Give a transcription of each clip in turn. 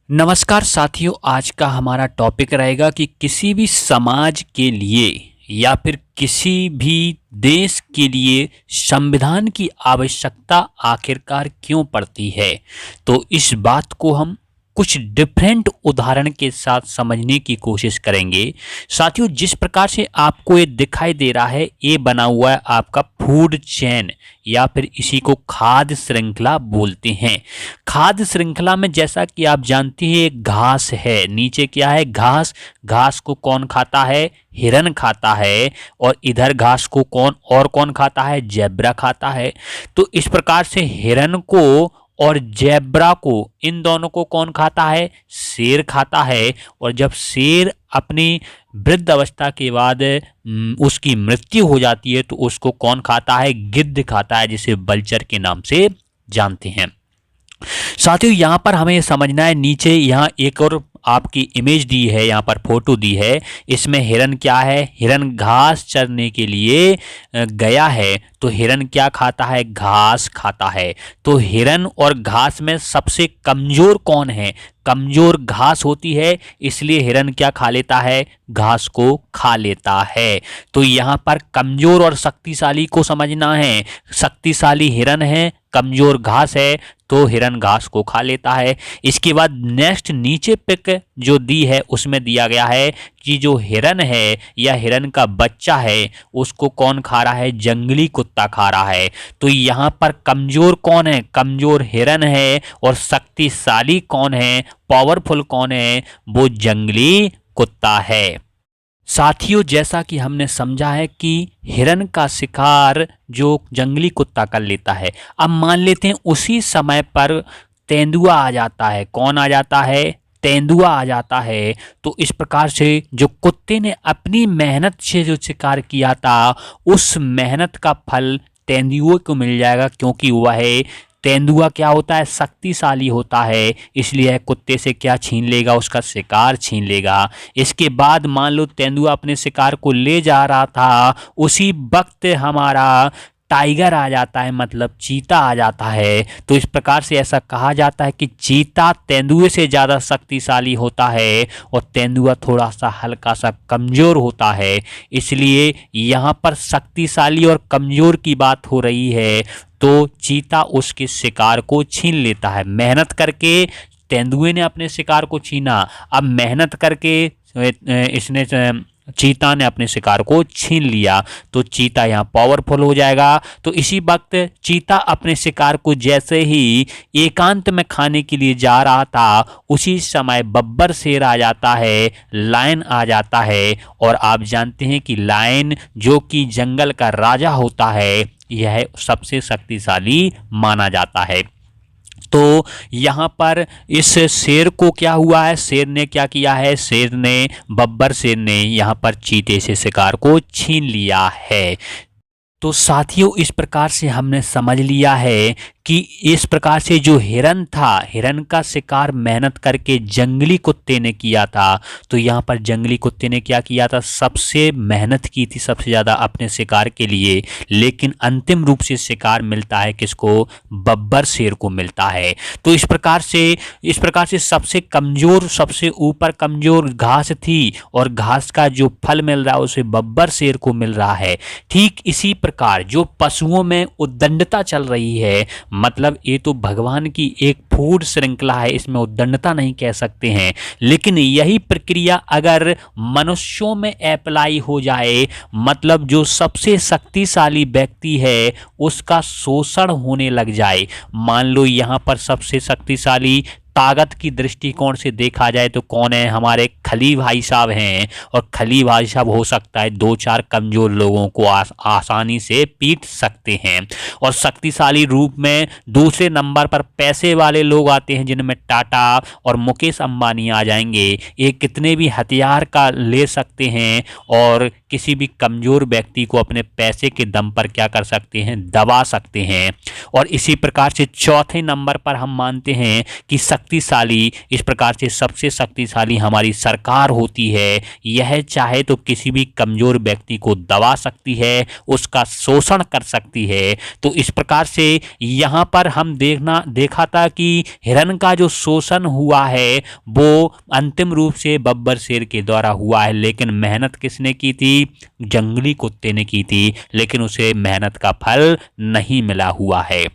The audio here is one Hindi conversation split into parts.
नमस्कार साथियों, आज का हमारा टॉपिक रहेगा कि किसी भी समाज के लिए या फिर किसी भी देश के लिए संविधान की आवश्यकता आखिरकार क्यों पड़ती है। तो इस बात को हम कुछ डिफरेंट उदाहरण के साथ समझने की कोशिश करेंगे। साथियों, जिस प्रकार से आपको ये दिखाई दे रहा है, ये बना हुआ है आपका फूड चेन या फिर इसी को खाद्य श्रृंखला बोलते हैं। खाद्य श्रृंखला में जैसा कि आप जानते हैं, एक घास है, नीचे क्या है, घास। घास को कौन खाता है? हिरन खाता है। और इधर घास को कौन खाता है? जेब्रा खाता है। तो इस प्रकार से हिरन को और जेब्रा को, इन दोनों को कौन खाता है? शेर खाता है। और जब शेर अपनी वृद्ध अवस्था के बाद उसकी मृत्यु हो जाती है तो उसको कौन खाता है? गिद्ध खाता है, जिसे बल्चर के नाम से जानते हैं। साथियों, यहाँ पर हमें समझना है, नीचे यहाँ एक और आपकी इमेज दी है, यहाँ पर फोटो दी है। इसमें हिरन क्या है? हिरन घास चरने के लिए गया है। तो हिरन क्या खाता है? घास खाता है। तो हिरन और घास में सबसे कमजोर कौन है? कमजोर घास होती है, इसलिए हिरन क्या खा लेता है? घास को खा लेता है। तो यहाँ पर कमजोर और शक्तिशाली को समझना है। शक्तिशाली हिरन है, कमजोर घास है, तो हिरन घास को खा लेता है। इसके बाद नेक्स्ट नीचे पिक जो दी है उसमें दिया गया है कि जो हिरन है या हिरन का बच्चा है उसको कौन खा रहा है? जंगली कुत्ता खा रहा है। तो यहाँ पर कमजोर कौन है? कमजोर हिरन है। और शक्तिशाली कौन है? पावरफुल कौन है? वो जंगली कुत्ता है। साथियों, जैसा कि हमने समझा है कि हिरन का शिकार जो जंगली कुत्ता कर लेता है, अब मान लेते हैं उसी समय पर तेंदुआ आ जाता है। कौन आ जाता है? तेंदुआ आ जाता है। तो इस प्रकार से जो कुत्ते ने अपनी मेहनत से जो शिकार किया था, उस मेहनत का फल तेंदुए को मिल जाएगा, क्योंकि वह तेंदुआ क्या होता है? शक्तिशाली होता है, इसलिए कुत्ते से क्या छीन लेगा? उसका शिकार छीन लेगा। इसके बाद मान लो तेंदुआ अपने शिकार को ले जा रहा था, उसी वक्त हमारा टाइगर आ जाता है, मतलब चीता आ जाता है। तो इस प्रकार से ऐसा कहा जाता है कि चीता तेंदुए से ज़्यादा शक्तिशाली होता है और तेंदुआ थोड़ा सा हल्का सा कमज़ोर होता है। इसलिए यहाँ पर शक्तिशाली और कमज़ोर की बात हो रही है, तो चीता उसके शिकार को छीन लेता है। मेहनत करके तेंदुए ने अपने शिकार को छीना, अब मेहनत करके इसने चीता ने अपने शिकार को छीन लिया, तो चीता यहाँ पावरफुल हो जाएगा। तो इसी वक्त चीता अपने शिकार को जैसे ही एकांत में खाने के लिए जा रहा था, उसी समय बब्बर शेर आ जाता है, लायन आ जाता है। और आप जानते हैं कि लायन जो कि जंगल का राजा होता है, यह सबसे शक्तिशाली माना जाता है। तो यहाँ पर इस शेर को क्या हुआ है? शेर ने क्या किया है? बब्बर शेर ने यहाँ पर चीते से शिकार को छीन लिया है। तो साथियों, इस प्रकार से हमने समझ लिया है कि इस प्रकार से जो हिरन था, हिरन का शिकार मेहनत करके जंगली कुत्ते ने किया था। तो यहाँ पर जंगली कुत्ते ने क्या किया था? सबसे मेहनत की थी सबसे ज़्यादा अपने शिकार के लिए, लेकिन अंतिम रूप से शिकार मिलता है किसको? बब्बर शेर को मिलता है। तो इस प्रकार से सबसे कमज़ोर, सबसे ऊपर कमज़ोर घास थी और घास का जो फल मिल रहा है उसे बब्बर शेर को मिल रहा है। ठीक इसी प्रकार जो पशुओं में उद्दंडता चल रही है, मतलब ये तो भगवान की एक फूड श्रृंखला है, इसमें उद्दंडता नहीं कह सकते हैं, लेकिन यही प्रक्रिया अगर मनुष्यों में अप्लाई हो जाए, मतलब जो सबसे शक्तिशाली व्यक्ति है उसका शोषण होने लग जाए। मान लो यहाँ पर सबसे शक्तिशाली ताकत की दृष्टिकोण से देखा जाए तो कौन है? हमारे खली भाई साहब हैं। और खली भाई साहब हो सकता है दो चार कमजोर लोगों को आसानी से पीट सकते हैं। और शक्तिशाली रूप में दूसरे नंबर पर पैसे वाले लोग आते हैं, जिनमें टाटा और मुकेश अंबानी आ जाएंगे। ये कितने भी हथियार का ले सकते हैं और किसी भी कमजोर व्यक्ति को अपने पैसे के दम पर क्या कर सकते हैं? दबा सकते हैं। और इसी प्रकार से चौथे नंबर पर हम मानते हैं कि शक्तिशाली, इस प्रकार से सबसे शक्तिशाली हमारी सरकार होती है। यह चाहे तो किसी भी कमज़ोर व्यक्ति को दबा सकती है, उसका शोषण कर सकती है। तो इस प्रकार से यहाँ पर हम देखा था कि हिरण का जो शोषण हुआ है वो अंतिम रूप से बब्बर शेर के द्वारा हुआ है, लेकिन मेहनत किसने की थी? जंगली कुत्ते ने की थी, लेकिन उसे मेहनत का फल नहीं मिला हुआ है।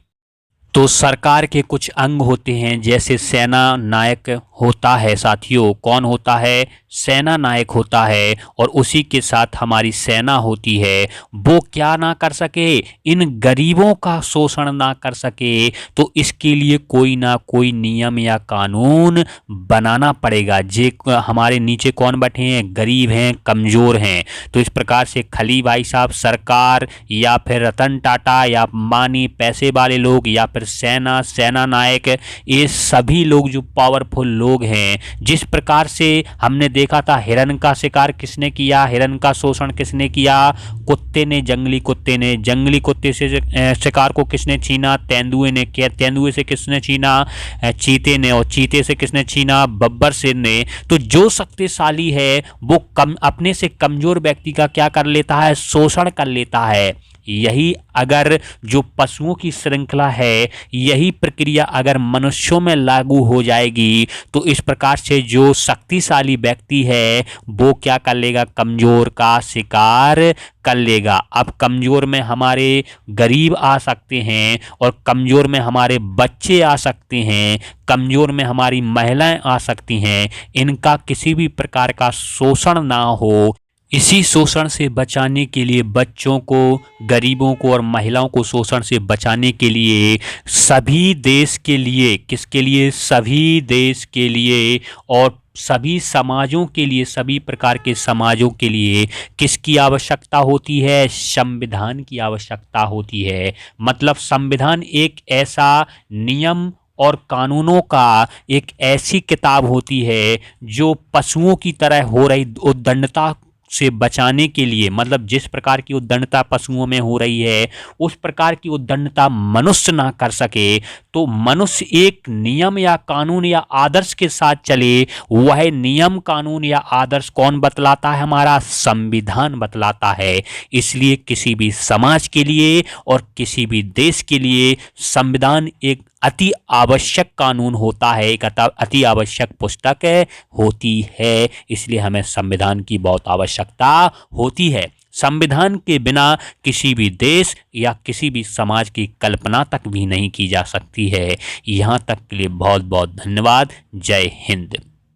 तो सरकार के कुछ अंग होते हैं, जैसे सेना नायक होता है साथियों। कौन होता है? सेना नायक होता है। और उसी के साथ हमारी सेना होती है। वो क्या ना कर सके? इन गरीबों का शोषण ना कर सके। तो इसके लिए कोई ना कोई नियम या कानून बनाना पड़ेगा। जे हमारे नीचे कौन बैठे हैं? गरीब हैं, कमज़ोर हैं। तो इस प्रकार से खली भाई साहब, सरकार या फिर रतन टाटा या मानी पैसे वाले लोग या फिर सेना नायक, ये सभी लोग जो पावरफुल लोग हैं, जिस प्रकार से हमने देखा था हिरण का शिकार किसने किया? हिरण का शोषण किसने किया? कुत्ते ने, जंगली कुत्ते ने। जंगली कुत्ते से शिकार को किसने छीना? तेंदुए ने किया। तेंदुए से किसने छीना? चीते ने। और चीते से किसने छीना? बब्बर शेर ने। तो जो शक्तिशाली है वो अपने से कमजोर व्यक्ति का क्या कर लेता है? शोषण कर लेता है। यही अगर जो पशुओं की श्रृंखला है, यही प्रक्रिया अगर मनुष्यों में लागू हो जाएगी तो इस प्रकार से जो शक्तिशाली व्यक्ति है वो क्या कर लेगा? कमजोर का शिकार कर लेगा। अब कमजोर में हमारे गरीब आ सकते हैं और कमजोर में हमारे बच्चे आ सकते हैं, कमजोर में हमारी महिलाएं आ सकती हैं। इनका किसी भी प्रकार का शोषण ना हो, इसी शोषण से बचाने के लिए बच्चों को, गरीबों को और महिलाओं को शोषण से बचाने के लिए सभी देश के लिए, किसके लिए? सभी देश के लिए और सभी समाजों के लिए, सभी प्रकार के समाजों के लिए किसकी आवश्यकता होती है? संविधान की आवश्यकता होती है। मतलब संविधान एक ऐसा नियम और कानूनों का एक ऐसी किताब होती है जो पशुओं की तरह हो रही उद्दंडता से बचाने के लिए, मतलब जिस प्रकार की उद्दंडता पशुओं में हो रही है उस प्रकार की उद्दंडता मनुष्य ना कर सके, तो मनुष्य एक नियम या कानून या आदर्श के साथ चले। वह नियम, कानून या आदर्श कौन बतलाता है? हमारा संविधान बतलाता है। इसलिए किसी भी समाज के लिए और किसी भी देश के लिए संविधान एक अति आवश्यक कानून होता है, एक अति आवश्यक पुस्तक होती है। इसलिए हमें संविधान की बहुत आवश्यकता होती है। संविधान के बिना किसी भी देश या किसी भी समाज की कल्पना तक भी नहीं की जा सकती है। यहाँ तक के लिए बहुत बहुत धन्यवाद। जय हिंद।